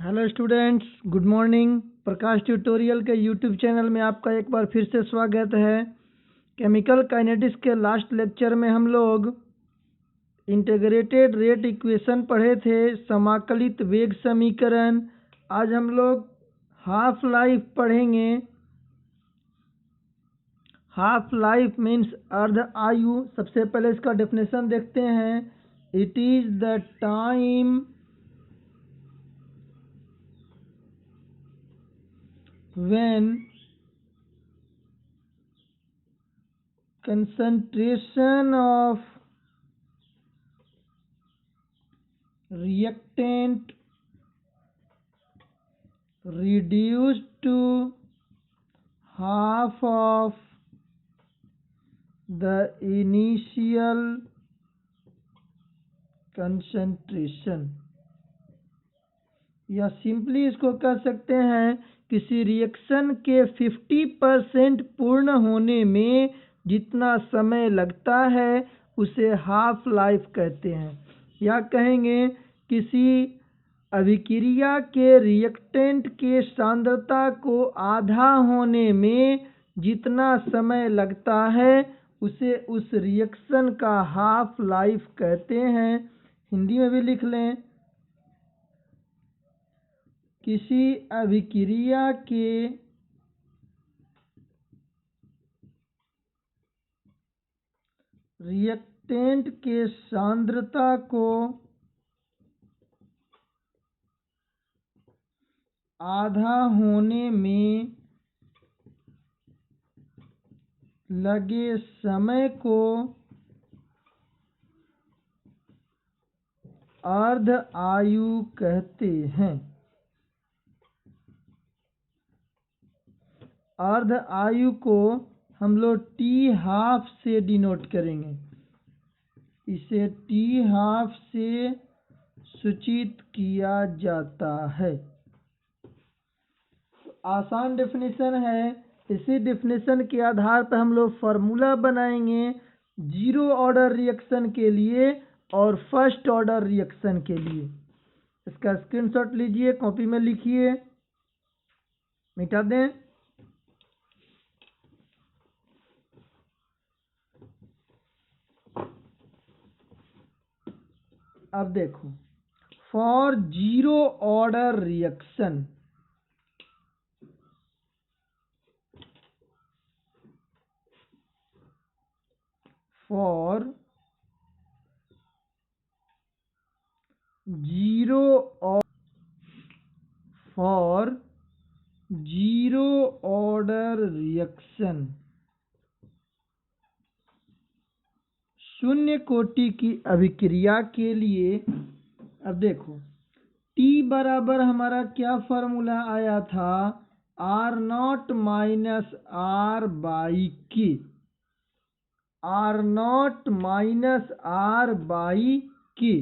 Hello students, good morning. Prakash tutorial के YouTube channel में आपका एक बार फिर से स्वागत है। केमिकल काइनेटिक्स के लास्ट लेक्चर में हम लोग इंटीग्रेटेड रेट इक्वेशन पढ़े थे, समाकलित वेग समीकरण। आज हम लोग हाफ लाइफ पढ़ेंगे। हाफ लाइफ मीन्स अर्ध आयु। सबसे पहले इसका डेफिनेशन देखते हैं। It is the time when concentration of reactant reduced to half of the initial concentration, या सिंपली इसको कह सकते हैं किसी रिएक्शन के 50% पूर्ण होने में जितना समय लगता है उसे हाफ लाइफ कहते हैं। या कहेंगे किसी अभिक्रिया के रिएक्टेंट के सांद्रता को आधा होने में जितना समय लगता है उसे उस रिएक्शन का हाफ लाइफ कहते हैं। हिंदी में भी लिख लें। किसी अभिक्रिया के रिएक्टेंट के सांद्रता को आधा होने में लगे समय को अर्ध आयु कहते हैं। अर्ध आयु को हम लोग टी हाफ से डिनोट करेंगे। इसे टी हाफ से सूचित किया जाता है। आसान डेफिनेशन है। इसी डेफिनेशन के आधार पर हम लोग फार्मूला बनाएंगे जीरो ऑर्डर रिएक्शन के लिए और फर्स्ट ऑर्डर रिएक्शन के लिए। इसका स्क्रीनशॉट लीजिए, कॉपी में लिखिए, मिटा दें। अब देखो, for zero order reaction zero order reaction शून्य कोटि की अभिक्रिया के लिए। अब देखो, T बराबर हमारा क्या फार्मूला आया था? R0 माइनस R बाई के। R0 माइनस R बाई के।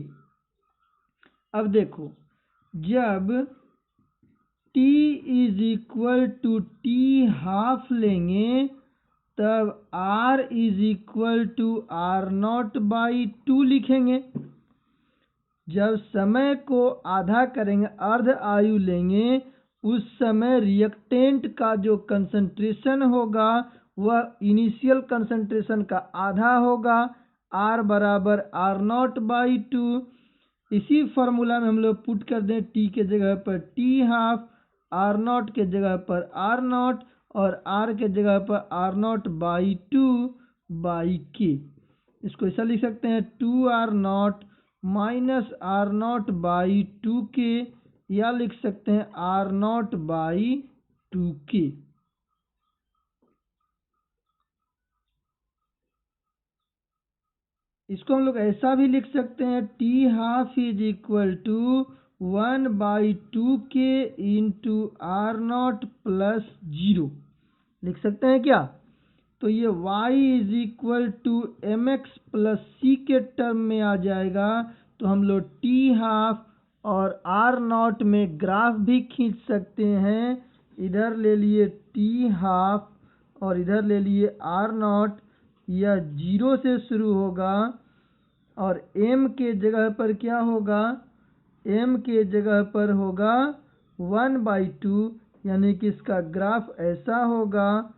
अब देखो, जब T is equal to T half लेंगे तब R is equal to R0 by 2 लिखेंगे। जब समय को आधा करेंगे, अर्ध आयु लेंगे, उस समय रिएक्टेंट का जो कंसंट्रेशन होगा वह इनिशियल कंसंट्रेशन का आधा होगा। R बराबर R0 बाई 2। इसी फार्मूला में हम लोग पुट कर दें T के जगह पर T हाफ, R0 के जगह पर R0 और R के जगह पर R0 बाई 2 बाई के। इसको ऐसा लिख सकते हैं 2R0 माइनस R0 बाई 2 के, या लिख सकते हैं R0 बाई 2 के। इसको हम लोग ऐसा भी लिख सकते हैं T half is equal to 1 by 2 के इंटू R0 प्लस 0 लिख सकते हैं क्या? तो ये y is equal to mx plus c के टर्म में आ जाएगा। तो हम लोग T हाफ और R0 में ग्राफ भी खींच सकते हैं। इधर ले लिए T हाफ और इधर ले लिए R0। यह 0 से शुरू होगा और m के जगह पर क्या होगा? m के जगह पर होगा 1/2, यानी कि इसका ग्राफ ऐसा होगा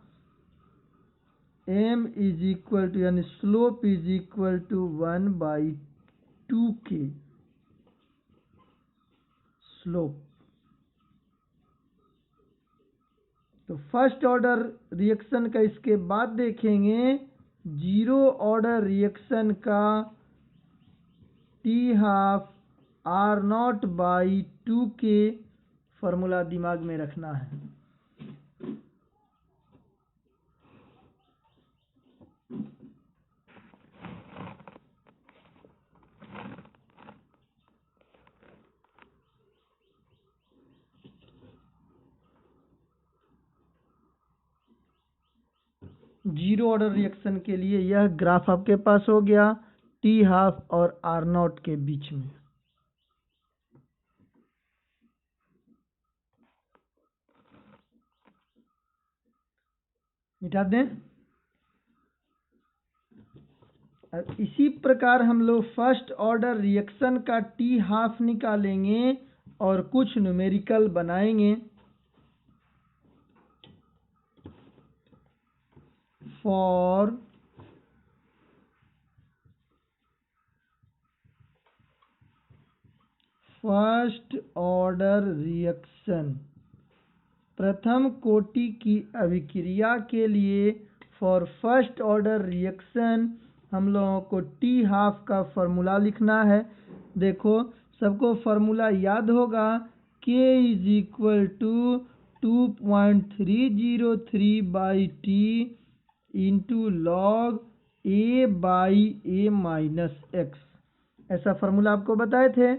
m इज इक्वल टू यानी स्लोप इज इक्वल टू 1/2 के स्लोप। तो फर्स्ट ऑर्डर रिएक्शन का इसके बाद देखेंगे, जीरो ऑर्डर रिएक्शन का T12 R0/2 के फॉर्मूला दिमाग में रखना है। जीरो ऑर्डर रिएक्शन के लिए यह ग्राफ आपके पास हो गया T12 और R0 के बीच में। मिटा दें। अब इसी प्रकार हम लोग फर्स्ट ऑर्डर रिएक्शन का T12 निकालेंगे और कुछ न्यूमेरिकल बनाएंगे। फॉर फर्स्ट ऑर्डर रिएक्शन, प्रथम कोटि की अभिक्रिया के लिए फॉर फर्स्ट ऑर्डर रिएक्शन हम लोगों को T12 का फॉर्मूला लिखना है। देखो सबको फॉर्मूला याद होगा, K is equal to 2.303/T into log A/A-x, ऐसा फॉर्मूला आपको बताए थे।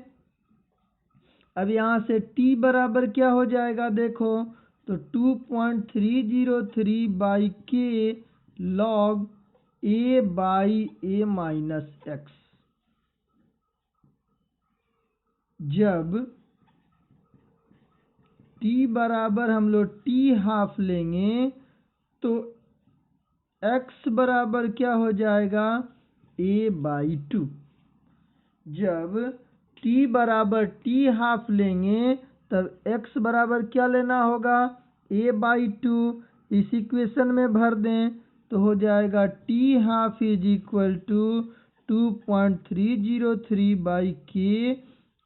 अब यहाँ से T बराबर क्या हो जाएगा, देखो तो 2.303/K लॉग A/A-x। जब T बराबर हम लोग T12 लेंगे तो x बराबर क्या हो जाएगा, A/2। जब T बराबर T12 लेंगे तब x बराबर क्या लेना होगा, A/2। इस इक्वेशन में भर दें तो हो जाएगा T12 is equal to 2.303/K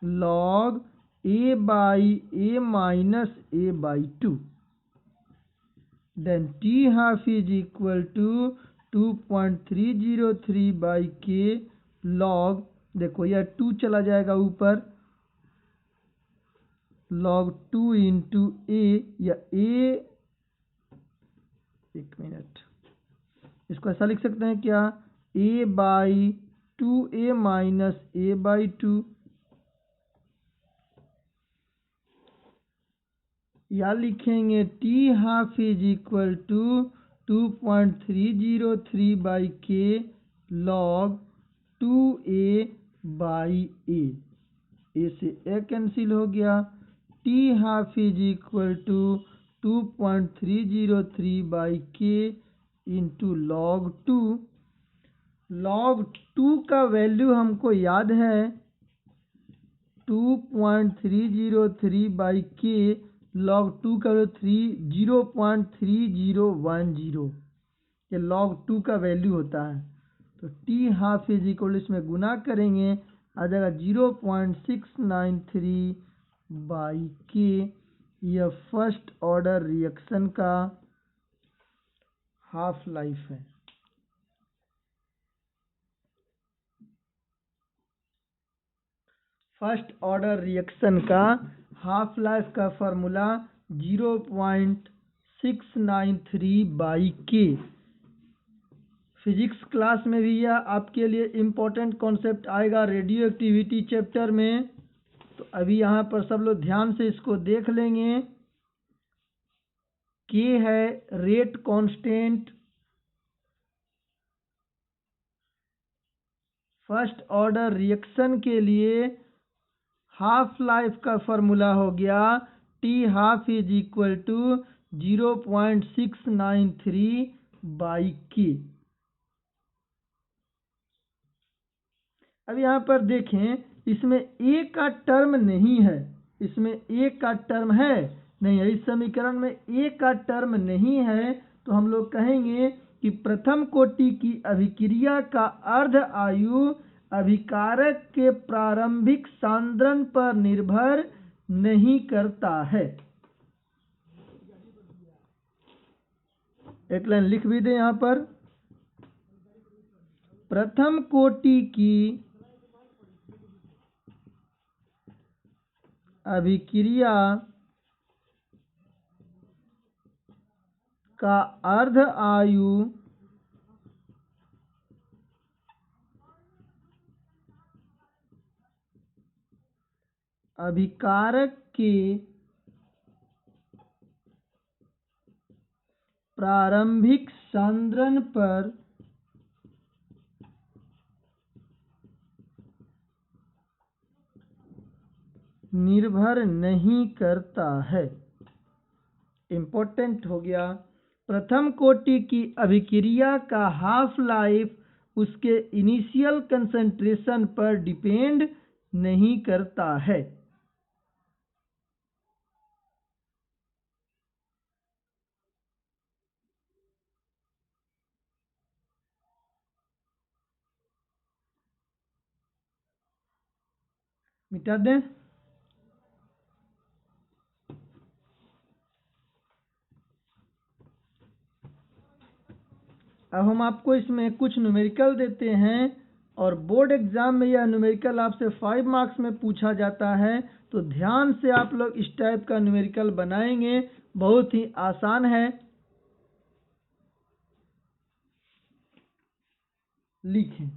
log A/A-A/2। then T12 is equal to 2.303/K log, देखो यह 2 चला जाएगा ऊपर, log 2 इंटू A, या A, एक मिनट, इसको ऐसा लिख सकते हैं क्या, A/2A माइनस A/2, या लिखेंगे T12 is equal to 2.303/K log 2A/A, A से A कैंसिल हो गया। T12 is equal to 2.303/K into log 2। Log 2 का वैल्यू हमको याद है 2.303/K लॉग 2 का 0.3010, ये लॉग 2 का वैल्यू होता है। तो T12 इज इक्वल इसमें गुना करेंगे आ जाएगा 0.693/K। यह फर्स्ट ऑर्डर रिएक्शन का हाफ लाइफ है। फर्स्ट ऑर्डर रिएक्शन का हाफ लाइफ का फॉर्मूला 0.693/K। फिजिक्स क्लास में भी यह आपके लिए इम्पोर्टेंट कॉन्सेप्ट आएगा रेडियो एक्टिविटी चैप्टर में। तो अभी यहाँ पर सब लोग ध्यान से इसको देख लेंगे। K है rate constant, first order reaction के लिए हाफ लाइफ का फॉर्मूला हो गया T12 is equal to 0.693/K। अब यहाँ पर देखें इसमें A का टर्म नहीं है, इसमें ए का टर्म है नहीं है, इस समीकरण में ए का टर्म नहीं है, तो हम लोग कहेंगे कि प्रथम कोटि की अभिक्रिया का अर्ध आयु अभिकारक के प्रारंभिक सांद्रण पर निर्भर नहीं करता है। एक लाइन लिख भी दे यहाँ पर, प्रथम कोटि की अभिक्रिया का अर्ध आयु अभिकारक के प्रारंभिक सांद्रण पर निर्भर नहीं करता है। इम्पोर्टेंट हो गया, प्रथम कोटि की अभिक्रिया का हाफ लाइफ उसके इनिशियल कंसंट्रेशन पर डिपेंड नहीं करता है। मिटा दें। अब हम आपको इसमें कुछ न्यूमेरिकल देते हैं और बोर्ड एग्जाम में यह न्यूमेरिकल आपसे 5 मार्क्स में पूछा जाता है, तो ध्यान से आप लोग इस टाइप का न्यूमेरिकल बनाएंगे, बहुत ही आसान है। लिखें,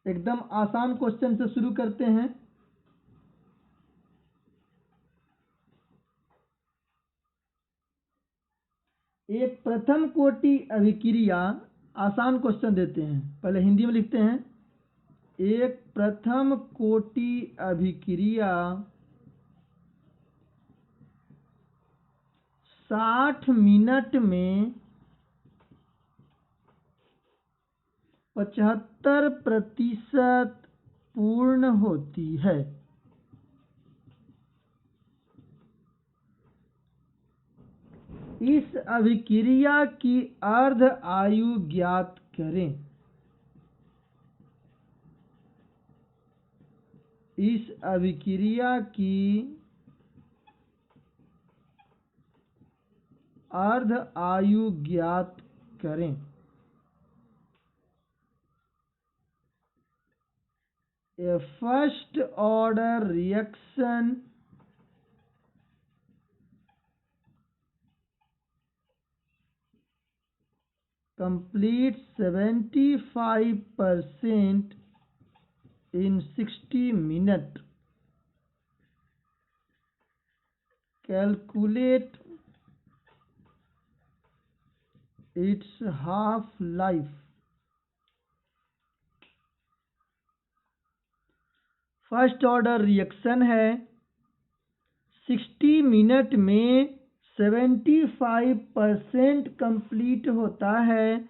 एकदम आसान क्वेश्चन से शुरू करते हैं। एक प्रथम कोटि अभिक्रिया, आसान क्वेश्चन देते हैं, पहले हिंदी में लिखते हैं। एक प्रथम कोटि अभिक्रिया 60 मिनट में 75% पूर्ण होती है। इस अभिक्रिया की अर्ध आयु ज्ञात करें। इस अभिक्रिया की अर्ध आयु ज्ञात करें। A first order reaction completes 75% in 60 minutes. Calculate its half life. First order reaction है, 60 मिनट में 75% कंप्लीट होता है,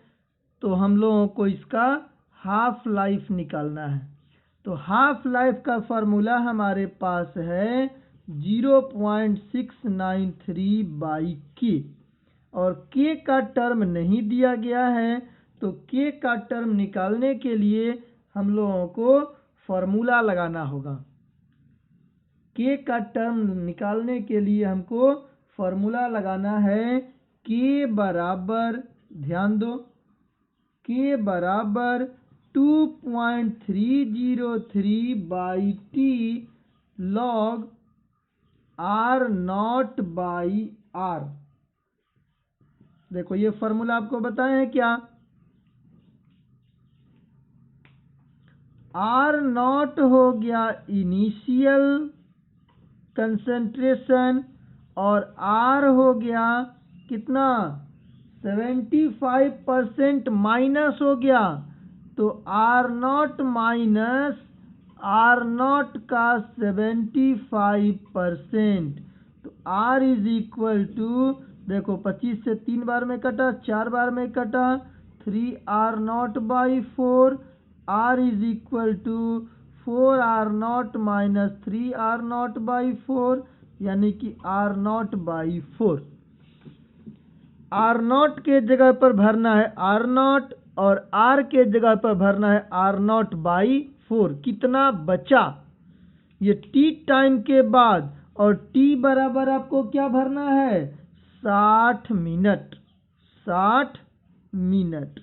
तो हम लोगों को इसका हाफ लाइफ निकालना है। तो हाफ लाइफ का फार्मूला हमारे पास है 0.693/k, और k का टर्म नहीं दिया गया है, तो k का टर्म निकालने के लिए हम लोगों को फॉर्मूला लगाना होगा। k का टर्म निकालने के लिए हमको फॉर्मूला लगाना है k बराबर, ध्यान दो, k बराबर 2.303/t log r0/r। देखो ये फॉर्मूला आपको बताए हैं क्या, R0 हो गया इनिशियल कंसंट्रेशन और R हो गया कितना 75% माइनस हो गया, तो R0 माइनस R0 का 75%, तो R इज इक्वल टू, देखो 25 से 3 बार में कटा, 4 बार में कटा, 3R0/4, R is equal to 4r0 minus 3r0 by 4 यानी कि r0 बाई 4। r0 के जगह पर भरना है r0 और r के जगह पर भरना है r0 बाई 4। कितना बचा ये t टाइम के बाद, और t बराबर आपको क्या भरना है 60 मिनट। 60 मिनट।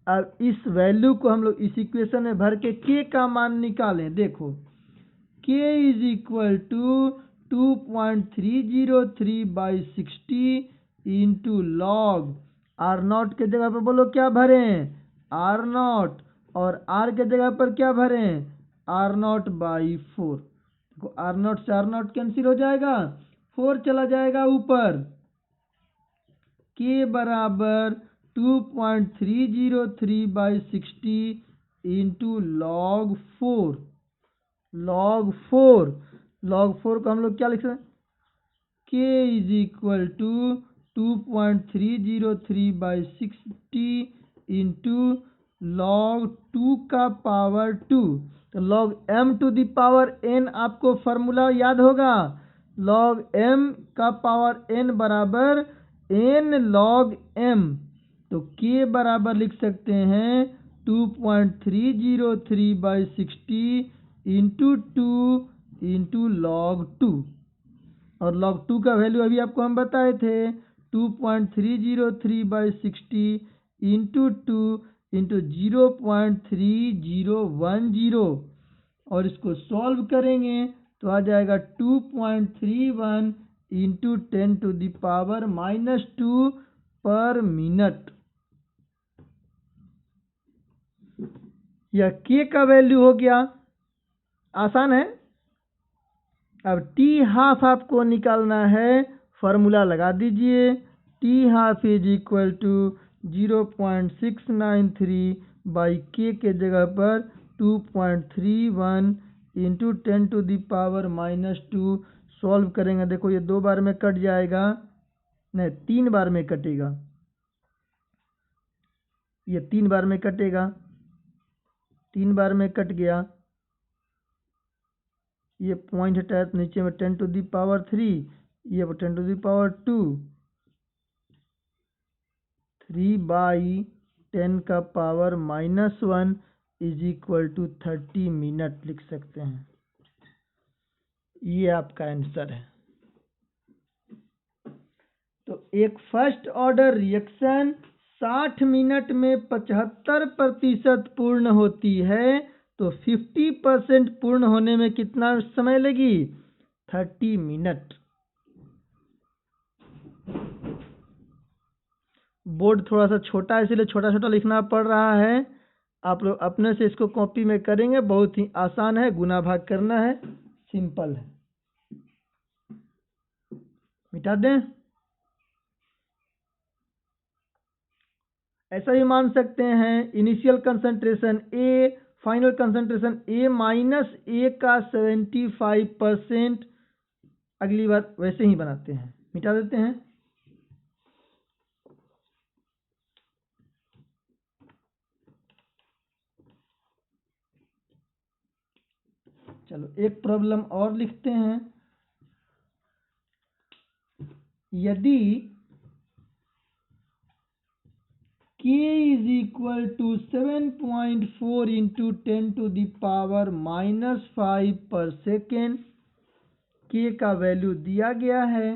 अब इस वैल्यू को हम लोग इस इक्वेशन में भर के k का मान निकालें। देखो k is equal to 2.303 by 60 into log r0 के जगह पर बोलो क्या भरें r0 और r के जगह पर क्या भरें r0 बाई 4। देखो r0 से r0 कैंसिल हो जाएगा, 4 चला जाएगा ऊपर। k बराबर 2.303 बाई 60 इंटू लॉग 4। लॉग 4 को हम लोग क्या लिख सकते हैं k is equal to 2.303 by 60 into log 2 का पावर 2। तो log m to the power n आपको फॉर्मूला याद होगा, लॉग m का पावर n बराबर n लॉग m। तो k बराबर लिख सकते हैं 2.303 बाई 60 इंटू 2 इंटू लॉग 2। और log 2 का वैल्यू अभी आपको हम बताए थे 2.303 बाई 60 इंटू 2 इंटू 0.3010। और इसको सॉल्व करेंगे तो आ जाएगा 2.31 इंटू 10 टू द पावर -2 पर मिनट। यह k का वैल्यू हो गया। आसान है। अब t हाफ आपको निकालना है, फॉर्मूला लगा दीजिए। t half is equal to 0.693 by k के जगह पर 2.31 into 10 to the power -2। Solve करेंगे, देखो ये 2 बार में कट जाएगा, नहीं 3 बार में कटेगा, ये 3 बार में कटेगा, 3 बार में कट गया। ये पॉइंट हटाया तो नीचे में 10 टू दी पावर 3, ये 10 टू दी पावर 2, 3 बाई 10 का power -1 is equal to 30 minute लिख सकते हैं। ये आपका आंसर है। तो एक फर्स्ट ऑर्डर रिएक्शन 60 मिनट में 75% पूर्ण होती है, तो 50% पूर्ण होने में कितना समय लगी 30 मिनट। बोर्ड थोड़ा सा छोटा है इसलिए छोटा छोटा लिखना पड़ रहा है। आप लोग अपने से इसको कॉपी में करेंगे, बहुत ही आसान है, गुना भाग करना है, सिंपल है। मिटा दें। ऐसा ही मान सकते हैं initial concentration A, final concentration A minus A का 75%। अगली बार वैसे ही बनाते हैं, मिटा देते हैं। चलो एक प्रॉब्लम और लिखते हैं। यदि k is equal to 7.4 into 10 to the power -5 पर सेकेंड, k का वैल्यू दिया गया है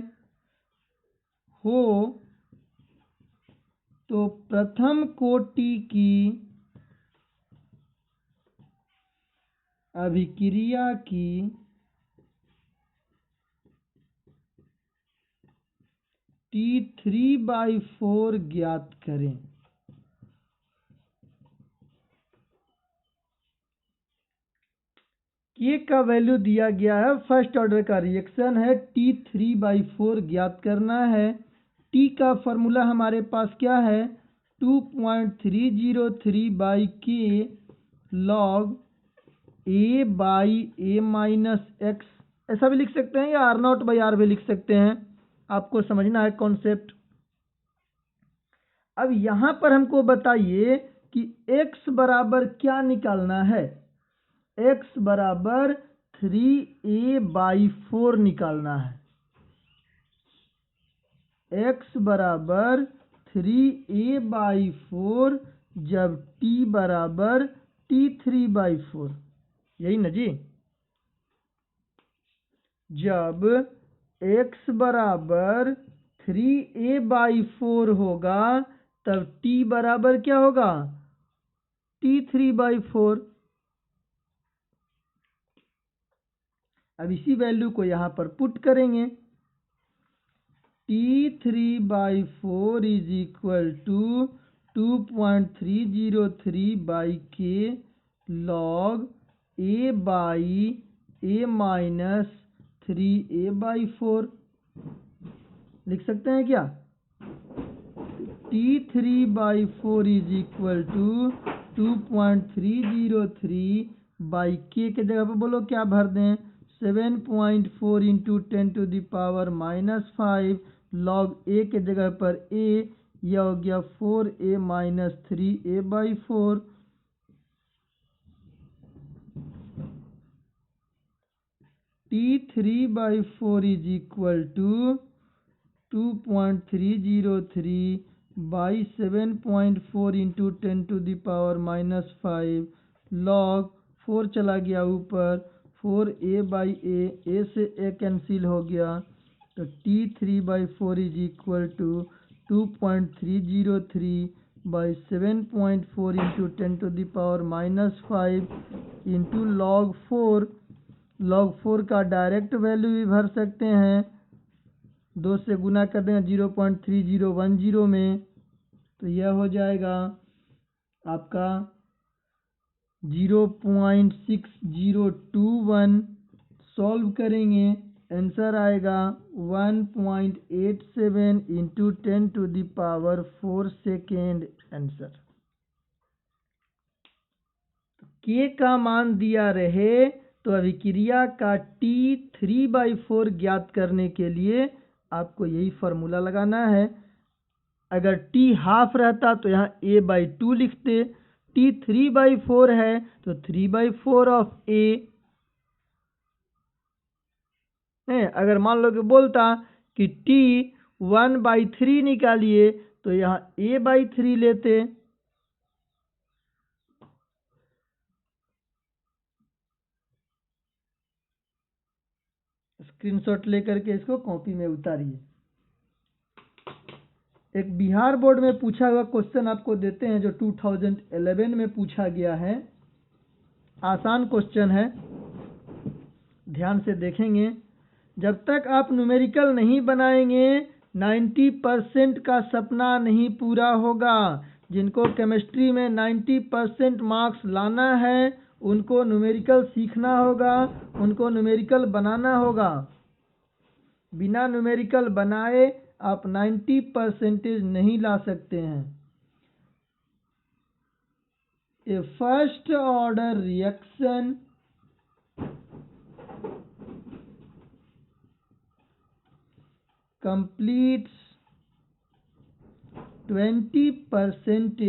हो, तो प्रथम कोटि की अभिक्रिया की T3/4 ज्ञात करें। k का वैल्यू दिया गया है, फर्स्ट ऑर्डर का रिएक्शन है, T3/4 ज्ञात करना है। t का फॉर्मूला हमारे पास क्या है 2.303 by k log a by a minus x, ऐसा भी लिख सकते हैं या r0 बाई r भी लिख सकते हैं, आपको समझना है कॉन्सेप्ट। अब यहां पर हमको बताइए कि x बराबर क्या निकालना है। x बराबर 3a/4 निकालना है। x बराबर 3a/4 जब t बराबर t3/4, यही ना जी। जब x बराबर 3a/4 होगा तब t बराबर क्या होगा, t3/4। अब इसी वैल्यू को यहाँ पर पुट करेंगे। t3/4 is equal to 2.303/k log a/a minus 3a/4 लिख सकते हैं क्या। t3/4 is equal to 2.303/k के जगह पर बोलो क्या भर दें, 7.4 इंटू 10⁻⁻5 log a के जगह पर a, यह हो गया 4a minus 3a/4। t3/4 is equal to 2.303/7.4 into 10⁻⁻5 log 4 चला गया ऊपर, 4a/a, a से a कैंसिल हो गया, तो t3/4 is equal to 2.303/7.4 into 10⁻⁻5 into log 4। log 4 का डायरेक्ट वैल्यू भी भर सकते हैं, 2 से गुना कर देंगे 0.3010 में, तो यह हो जाएगा आपका 0.6021। सॉल्व करेंगे आंसर आएगा 1.87 इंटू 10⁻⁴ सेकेंड आंसर। के का मान दिया रहे तो अभिक्रिया का t3/4 ज्ञात करने के लिए आपको यही फार्मूला लगाना है। अगर t हाफ रहता तो यहाँ a/2 लिखते, t 3/4 है तो 3/4 ऑफ a। अगर मान लो कि बोलता कि t 1/3 निकालिए तो यहाँ a/3 लेते। स्क्रीनशॉट लेकर के इसको कॉपी में उतारिए। एक बिहार बोर्ड में पूछा हुआ क्वेश्चन आपको देते हैं जो 2011 में पूछा गया है। आसान क्वेश्चन है, ध्यान से देखेंगे। जब तक आप न्यूमेरिकल नहीं बनाएंगे 90% का सपना नहीं पूरा होगा। जिनको केमिस्ट्री में 90% मार्क्स लाना है उनको न्यूमेरिकल सीखना होगा, उनको न्यूमेरिकल बनाना होगा। बिना न्यूमेरिकल बनाए आप 90% नहीं ला सकते हैं। A first order reaction completes 20%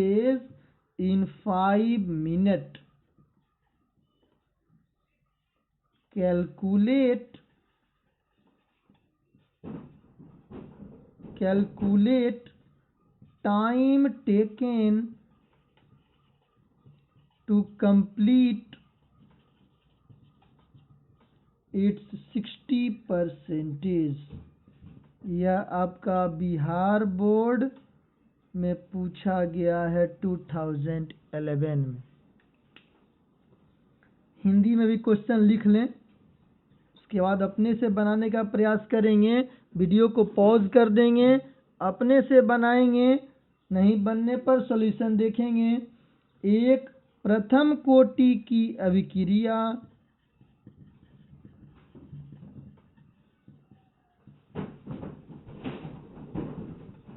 in 5 minutes. Calculate time taken to complete its 60%। यह आपका बिहार बोर्ड में पूछा गया है 2011 में। हिंदी में भी क्वेश्चन लिख लें, उसके बाद अपने से बनाने का प्रयास करेंगे। वीडियो को पॉज कर देंगे, अपने से बनाएंगे, नहीं बनने पर सॉल्यूशन देखेंगे। एक प्रथम कोटि की अभिक्रिया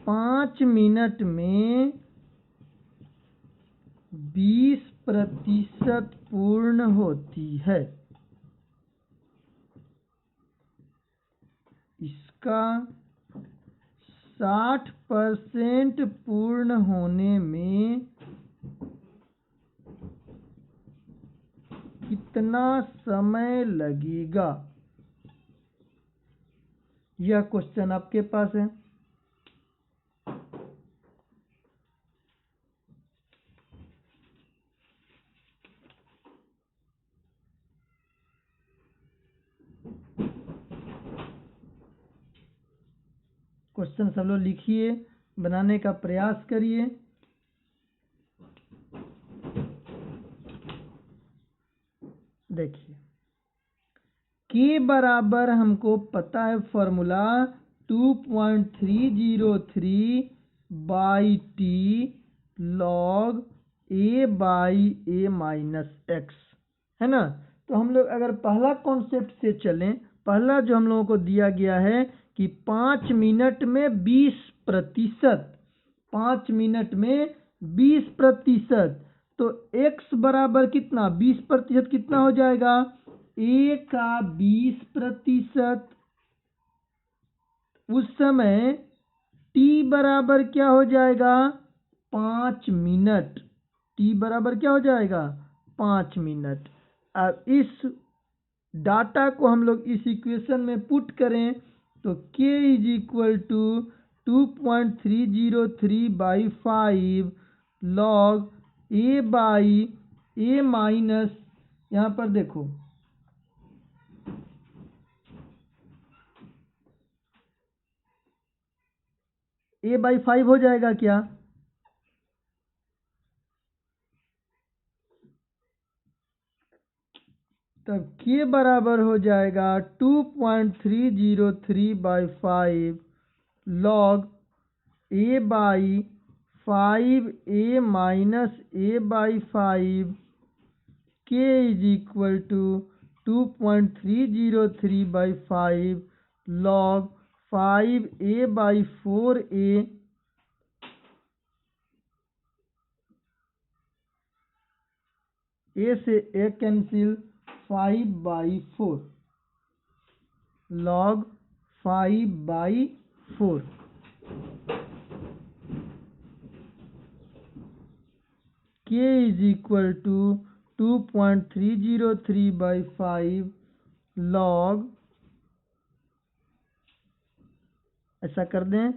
5 मिनट में 20% पूर्ण होती है। इसका 60% पूर्ण होने में कितना समय लगेगा? यह क्वेश्चन आपके पास है। क्वेश्चन सब लोग लिखिए, बनाने का प्रयास करिए। देखिए के बराबर हमको पता है formula 2.303 by T log A by A minus x, है ना। तो हम लोग अगर पहला कॉन्सेप्ट से चलें, पहला जो हम लोगों को दिया गया है कि 5 मिनट में 20%, 5 मिनट में 20%, तो x बराबर कितना, 20% कितना हो जाएगा, a का 20%। उस समय t बराबर क्या हो जाएगा, 5 मिनट, t बराबर क्या हो जाएगा, 5 मिनट। अब इस डाटा को हम लोग इस इक्वेशन में पुट करें तो k is equal to 2.303 by 5 log a by a minus, यहाँ पर देखो a बाई 5 हो जाएगा क्या, तब k बराबर हो जाएगा 2.303 by 5 log a by 5 a minus a by 5, k is equal to 2.303 by 5 log 5 a by 4a, a से a cancel, 5 by 4 log 5 by 4, k is equal to 2.303 by 5 log, ऐसा कर दें,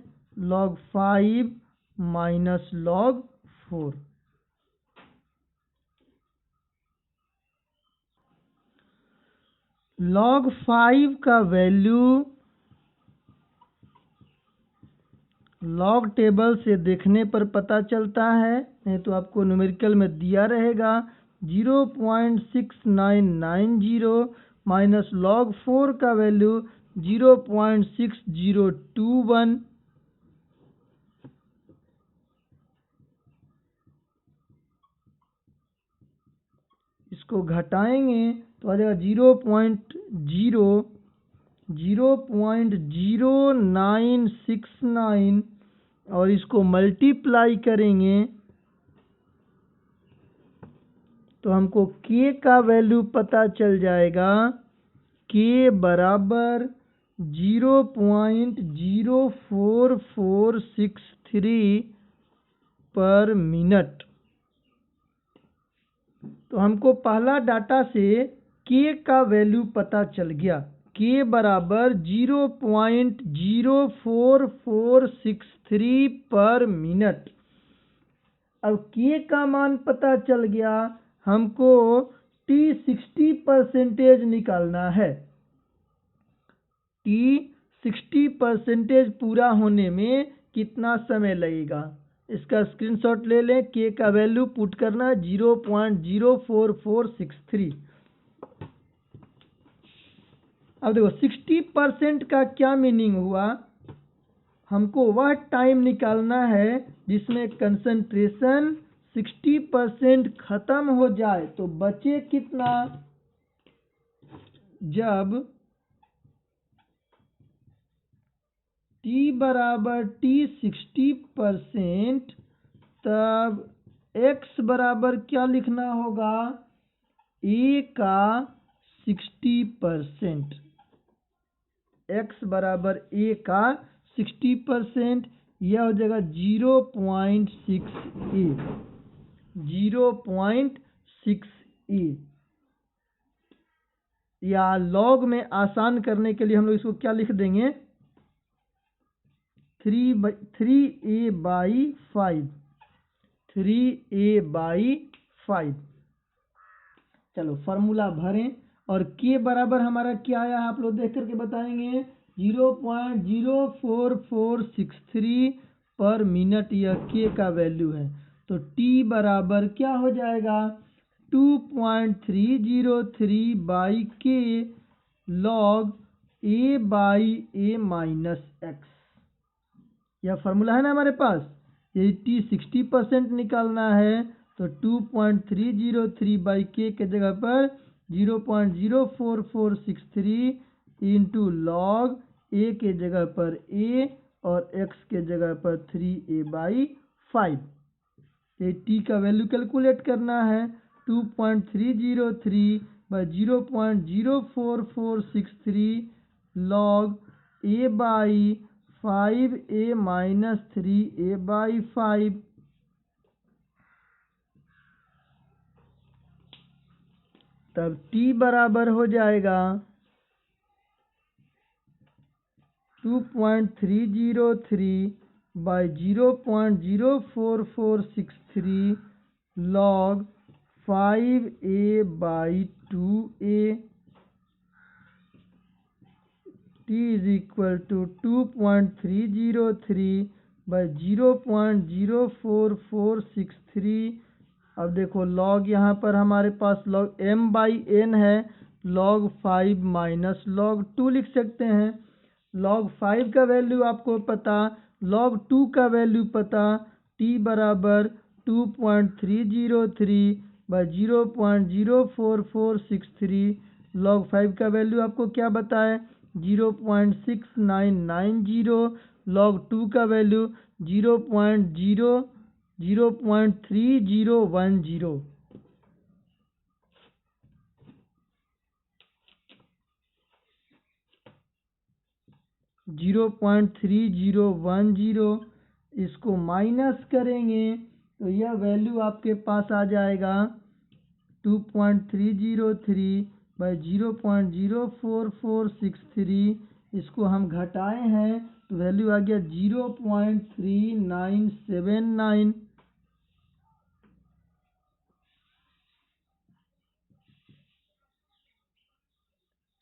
लॉग 5 माइनस लॉग 4। लॉग 5 का value log table से देखने पर पता चलता है, नहीं तो आपको न्यूमेरिकल में दिया रहेगा 0.6990 माइनस लॉग 4 का वैल्यू 0.6021, इसको घटाएंगे तो आ जाएगा 0.0969 और इसको मल्टीप्लाई करेंगे तो हमको k का वैल्यू पता चल जाएगा, k बराबर 0.04463 पर मिनट। तो हमको पहला डाटा से k का वैल्यू पता चल गया, k बराबर 0.04463 पर मिनट। अब k का मान पता चल गया, हमको t 60% निकालना है। t 60% पूरा होने में कितना समय लगेगा, इसका स्क्रीनशॉट ले लें। k का वैल्यू पुट करना 0.04463। अब देखो 60% का क्या मीनिंग हुआ, हमको वह टाइम निकालना है जिसमें कंसंट्रेशन 60% खत्म हो जाए, तो बचे कितना, जब t बराबर t 60%, तब x बराबर क्या लिखना होगा, a का 60%, x बराबर a का 60%, यह हो जाएगा 0.6a, 0.6a। या लॉग में आसान करने के लिए हम लोग इसको क्या लिख देंगे, 3a/5, 3a/5। चलो फार्मूला भरें और के बराबर हमारा क्या आया है आप लोग देख करके बताएंगे, 0.04463 पर मिनट यह के का वैल्यू है। तो टी बराबर क्या हो जाएगा, 2.303/k log a/a-x। यह फार्मूला है ना हमारे पास। यदि टी 60% निकालना है तो 2.303/k के जगह पर 0.04463 इंटू लॉग ए के जगह पर a और x के जगह पर 3a/5। ये टी का वैल्यू कैलकुलेट करना है, 2.303/0.04463 log a/5a-3a/5। तब t बराबर हो जाएगा 2.303/0.04463 log 5a/2a। t is equal to 2.303/0.04463। अब देखो लॉग यहाँ पर हमारे पास लॉग m/n है, log 5 माइनस log 2 लिख सकते हैं। log 5 का वैल्यू आपको पता, log 2 का वैल्यू पता, t बराबर 2.303/0.04463 log 5 का वैल्यू आपको क्या बताए, 0.6990। log 2 का वैल्यू 0.3010। 0.3010 इसको माइनस करेंगे तो यह वैल्यू आपके पास आ जाएगा 2.303/0.04463। इसको हम घटाए हैं तो वैल्यू आ गया 0.3979।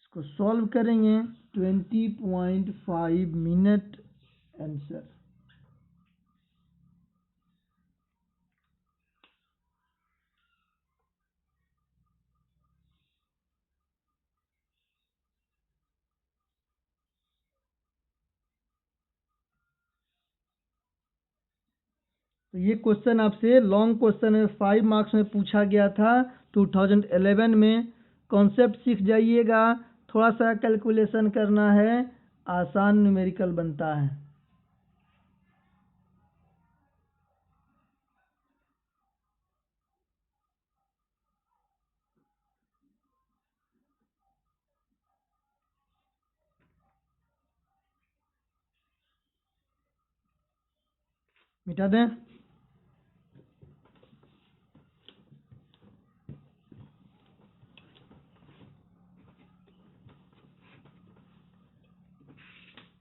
इसको सॉल्व करेंगे 20.5 मिनट आंसर। तो ये क्वेश्चन आपसे लॉन्ग क्वेश्चन है, 5 मार्क्स में पूछा गया था 2011 में। कॉन्सेप्ट सीख जाइएगा, थोड़ा सा कैलकुलेशन करना है, आसान न्यूमेरिकल बनता है। मिटा दें।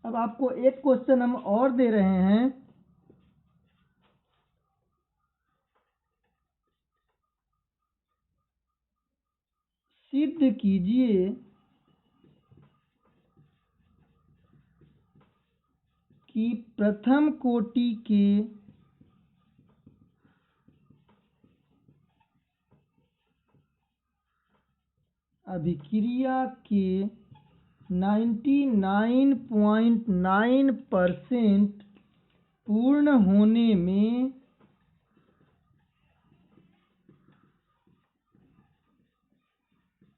अब आपको एक क्वेश्चन हम और दे रहे हैं, सिद्ध कीजिए कि प्रथम कोटि के अभिक्रिया के 99.9% पूर्ण होने में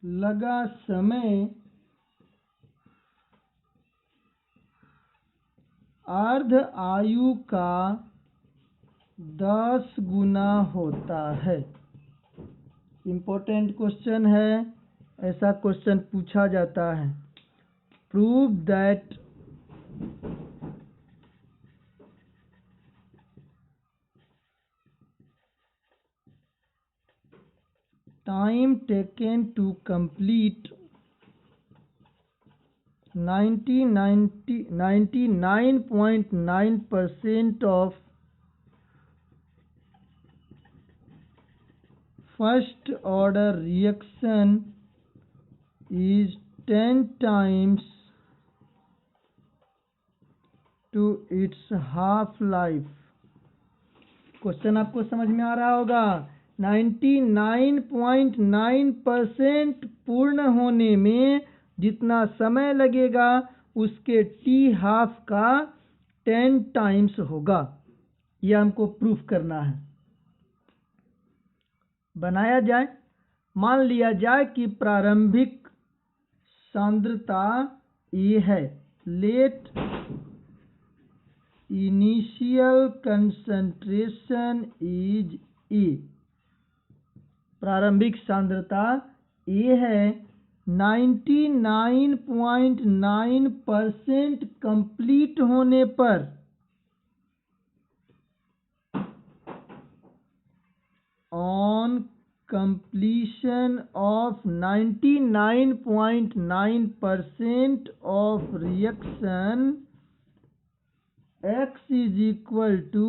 लगा समय अर्ध आयु का 10 गुना होता है। इम्पोर्टेंट क्वेश्चन है, ऐसा क्वेश्चन पूछा जाता है। Prove that time taken to complete 99.9% of first order reaction is 10 times to its half life। Question आपको समझ में आ रहा होगा। 99.9% पूर्ण होने में जितना समय लगेगा उसके टी हाफ का 10 टाइम्स होगा। यह हमको प्रूफ करना है। बनाया जाए, मान लिया जाए कि प्रारंभिक सांद्रता ए है। Let initial concentration is A. प्रारंभिक सांद्रता ए है। 99.9% कंप्लीट होने पर on completion of 99.9% of reaction, x is equal to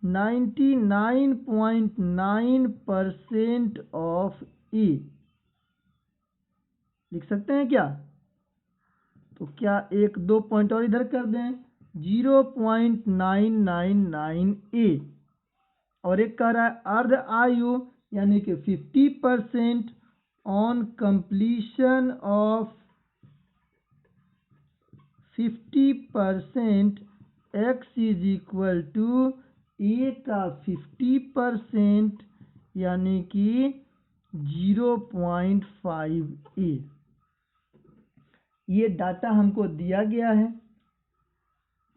99.9% of E। लिख सकते हैं क्या? तो क्या एक दो पॉइंट और इधर कर दें, 0.999 A। और एक कह रहा है अर्ध आयु यानी कि 50% on completion of 50%, x is equal to A का 50% यानी कि 0.5 A। ये डाटा हमको दिया गया है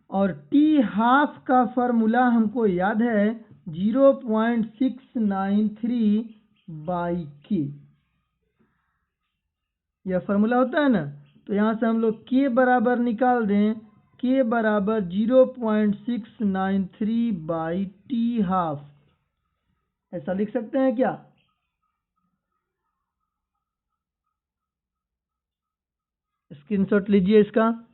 और टी हाफ का फॉर्मूला हमको याद है 0.693/K। यह फॉर्मूला होता है ना, तो यहाँ से हम लोग K बराबर निकाल दें। K बराबर 0.693/T हाफ। ऐसा लिख सकते हैं क्या? स्क्रीनशॉट लीजिए इसका।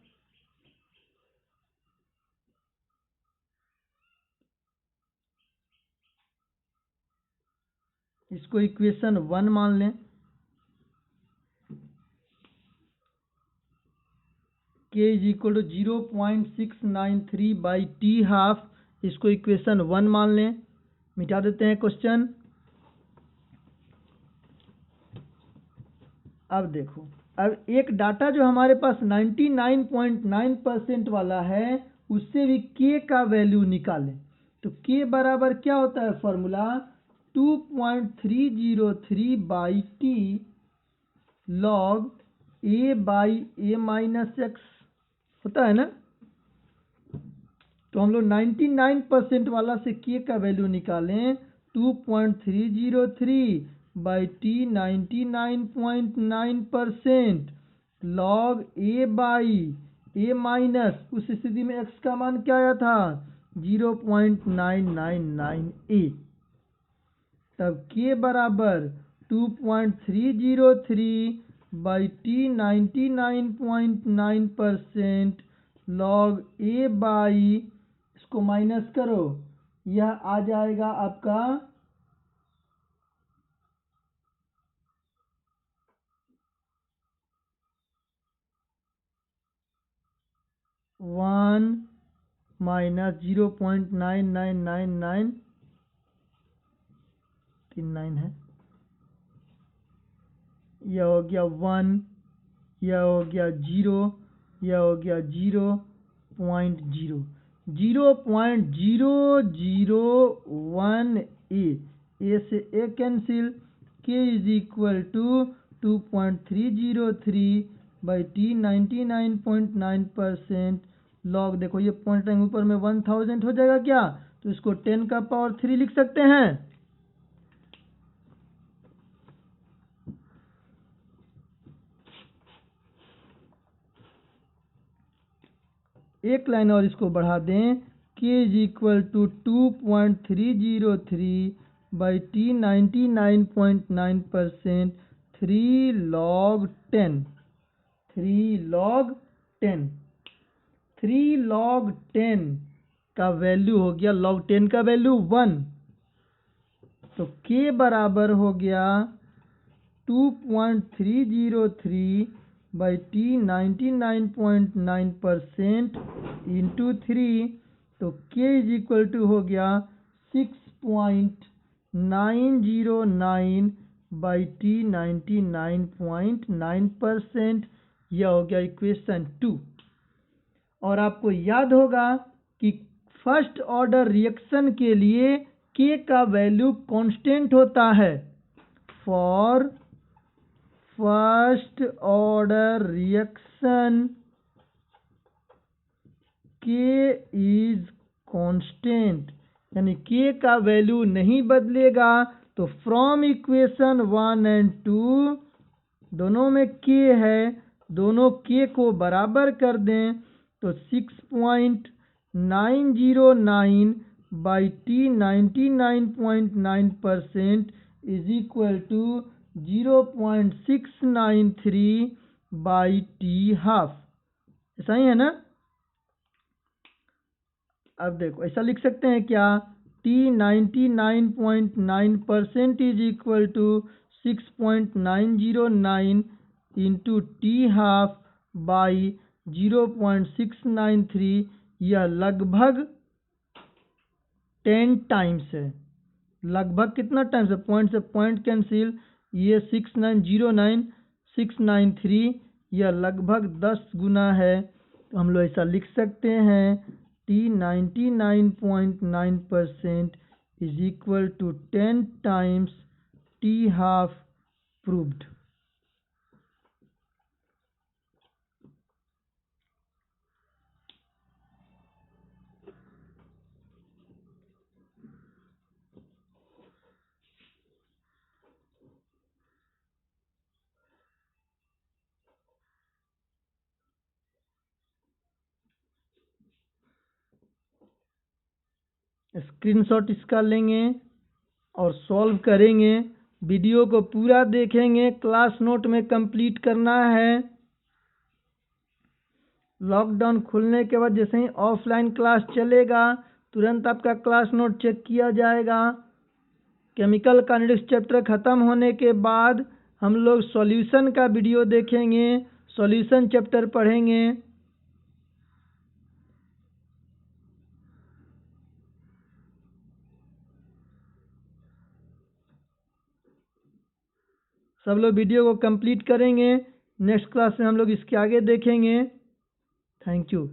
इसको इक्वेशन 1 मान लें। K is equal to 0.693/T half. इसको इक्वेशन 1 मान लें। मिटा देते हैं क्वेश्चन। अब देखो, अब एक डाटा जो हमारे पास 99.9% वाला है उससे भी K का वैल्यू निकालें। तो K बराबर क्या होता है फॉर्मूला? 2.303/T log A/A-x होता है ना। तो हम लोग 99% वाला से K का वैल्यू निकालें। 2.303/T 99.9% log A/A-, उस स्थिति में x का मान क्या आया था? 0.999 A। तब K बराबर 2.303/T 99.9% log A/, इसको माइनस करो, यह आ जाएगा आपका 1 - 0.9999 9 है। यह हो गया 1, यह हो गया 0, यह हो गया 0.0, 0.001 A। ए से A cancel. K is equal to 2.303/T 99.9% log, देखो ये पॉइंट टाइम ऊपर में 1000 हो जाएगा क्या? तो इसको 10 का पावर 3 लिख सकते हैं। एक लाइन और इसको बढ़ा दें। K is equal to 2.303/T 99.9%, 3 log 10, 3 log 10। 3 log 10 का वैल्यू हो गया, log 10 का वैल्यू 1, तो k बराबर हो गया 2.303 बाई t 99.9% इंटू 3, तो k इज इक्वल टू हो गया 6.909 बाई t 99.9%। यह हो गया इक्वेशन 2। और आपको याद होगा कि फर्स्ट ऑर्डर रिएक्शन के लिए k का वैल्यू कांस्टेंट होता है। For first order reaction k is constant, यानी k का वैल्यू नहीं बदलेगा। तो फ्रॉम इक्वेशन 1 एंड 2 दोनों में k है, दोनों k को बराबर कर दें, तो 6.909 by t 99.9% is equal to 0.693 by t half. ऐसा ही है ना। अब देखो ऐसा लिख सकते हैं क्या, t 99.9% is equal to 6.909 into T half by 0.693। यह लगभग 10 टाइम्स है। लगभग कितना टाइम्स है, पॉइंट से पॉइंट कैंसिल, ये 6909 693, यह लगभग 10 गुना है। तो हम लोग ऐसा लिख सकते हैं t 99.9% is equal to 10 times t half proved. Screenshot इसका लेंगे और सॉल्व करेंगे। वीडियो को पूरा देखेंगे, क्लास नोट में कंप्लीट करना है। लॉकडाउन खुलने के बाद जैसे ही ऑफलाइन क्लास चलेगा तुरंत आपका क्लास नोट चेक किया जाएगा। केमिकल काइनेटिक्स चैप्टर ख़त्म होने के बाद हम लोग सॉल्यूशन का वीडियो देखेंगे, सॉल्यूशन चैप्टर पढ़ेंगे। सब लोग वीडियो को कंप्लीट करेंगे। नेक्स्ट क्लास में हम लोग इसके आगे देखेंगे। Thank you.